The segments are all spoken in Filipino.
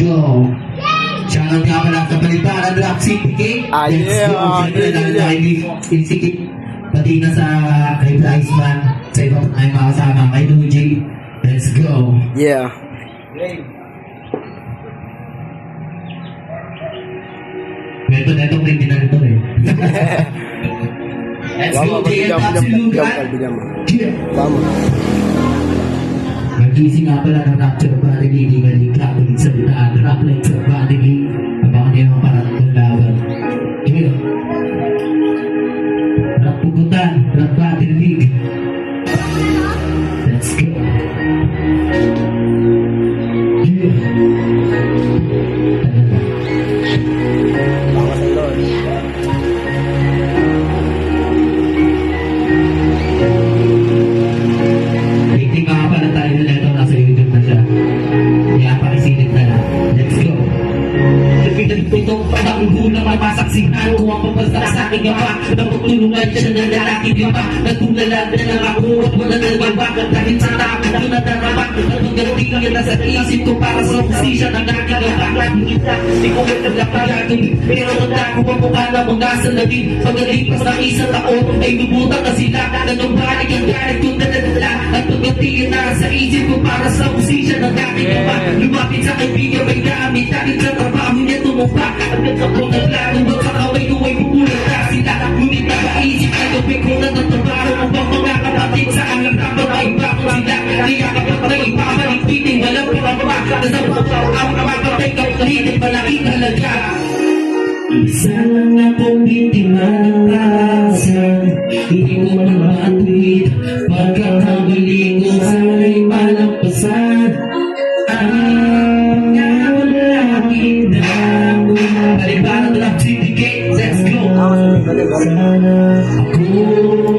go. Shoutout nga pala sa Balitaan Rock City Cake. Let's go. Siyempre, nag-insikip. Pati na sa kay Iceman. Sa iba pa tayong makasama. Kay Luigi. Let's go. Yeah. Meron na itong criminal ito eh. Let's go, JM Top Silugan. Vamos. Magising nga pala ng Rapture Body Leading at ikakulit sa bitaan. Rock like sa Body Leading. Abangan niyo ang parang itong laban. Here. Rock pugutan. Rock Body League. Let's go. Here. Vamos sa Lord. Waiting nga pala tayo na ito. Nasa YouTube na siya. Kaya pakisilip na lang. Let's go. Itong pagkakulang mapasaksihan ko ang papastak sa aking gapa. Napagtulungan siya ng lalaking gapa. Nagtulalan na lang ako at wala na nagbabagat. Dahil sa tabi na nadarama at magaling yan na sa isip ko para sa posisya ng aking gapa. Hindi ko may naglapagatong pero tanda ko ang mukha na mga salamin. Pagkalipas ng isang taon ay lumutan na sila. Nanumbalik ang galit kong nadadala at pagkatingin na sa isip ko para sa posisya ng aking gapa. Lumapit sa kaibigan may gamit dahil sa trabaho niya tumumpa. At nagtapon ng plano magkakaway ko ay pupulat na sila. Ngunit nakaisip na gawin ko na nagtrabaho ang mga kapatid sa alang tapos ay bako sila. Kaya kapag na ipabalik piting walang pinapa. Nasabaw ang kapatay kapalitin malaking halaga. Isa lang akong biktima ng kasan. Hindi ko man matuwid pagkakamali ko sana'y malampasan. Ang lalaki na Balitaan Rock City Cake. Let's go. Sana ako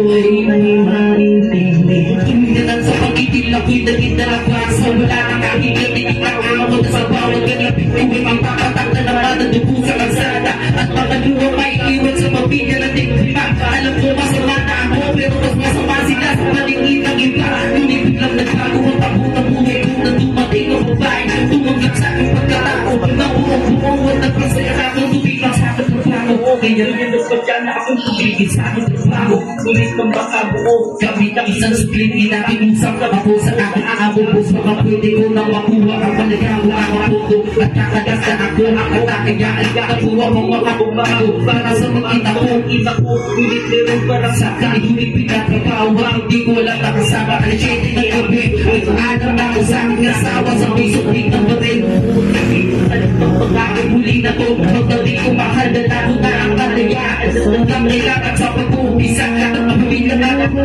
ay may maintindihan. Tuminan sa pag-itil ako'y naging dalagwasa. Wala nang kahigat, hindi na ako na sa bawat galapit. May magpapatak na naman ang dugo sa kalsada. At mga luwa may iwan sa pamilya ng tingkima. Alam ko masama na ako pero mas masama sila sa paningin ng iba. Ngunit biglang nagbago ang takbo ng buhay ko na dumating ang babae. Tumanggap sa aking pagkatao na buong at nagpasaya sa aking tubigang sa aking trabaho. Kaya rin yung nagpasya na akong tubigin sa aking trabaho. Ngunit kang baka buo gamit ang isang supling inakiusap ako sa aking aabubos. Baka pwede ko nang makuha ang palagawa ang puto. At kakagas na ako ang katakayaan. Kakuha mo mga bumago para sa mga ina ko. Ngunit meron parang sa akin. Ngunit pinatrabaho hindi ko wala nakasama. Alas 7 ng gabi ay alam na ako sa aking asawa sa may supling ng baril. Alam ng pagkakabuli na to. Pagdating ko mahal na lalo na ang kalayaan. Hanggang kailangan sa pag-umpisa. At ang pamilya na ako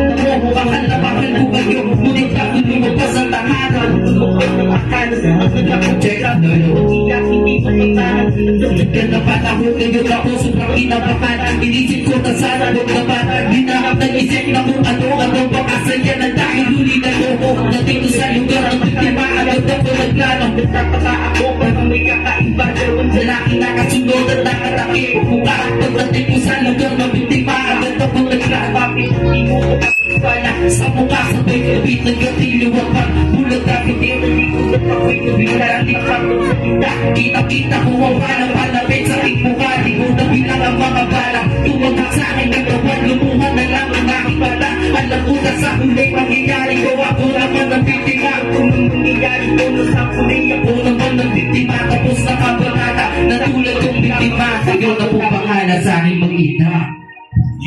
mahal na mahal ko kayo. Ngunit bago lumabas ang tahanan. Lumabas ng akala at nagkakong-check up. Hindi pa kailangan. Nagkakita na panahon ngayon ako sobrang inabakan. Inisip ko na sana nung kabatan. Hinahap ng isip na kung ano pakasaya na dahil huli na ko. Nating ko sa lugar ang biktima. Agad ako nagplano. Nagtataka ako parang may kakaiba. Pero sa laki nakasunod at nakataki. Mukha at pagdating ko sa lugar ng biktima. Agad ako nagplano. Hindi mo ko kapipala. Sa mukha sabay kapit nagkatiliwag pa. Bulag kapit din. Hindi ko napakoy kabila. Hindi pa sa kita. Kita ko ang walang palapit sa aking mukha. Di ko nabilang ang mga bala. Tumagak sa aking nagkawan. Lumuhan na lang ang aking bala. Alam ko na sa huli mangyayari ko. Ako naman ang biktima. Kung nangyayari ko na sa huli. Ako naman ang biktima. Tapos nakabanata. Natulad kong biktima. Ikaw na pong bahala sa aking mag-ina.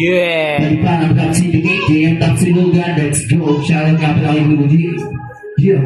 Yeah. Balitaan Rock City Cake. JM Top Silugan. Let's go. Shoutout nga pala kay Luigi. Yeah.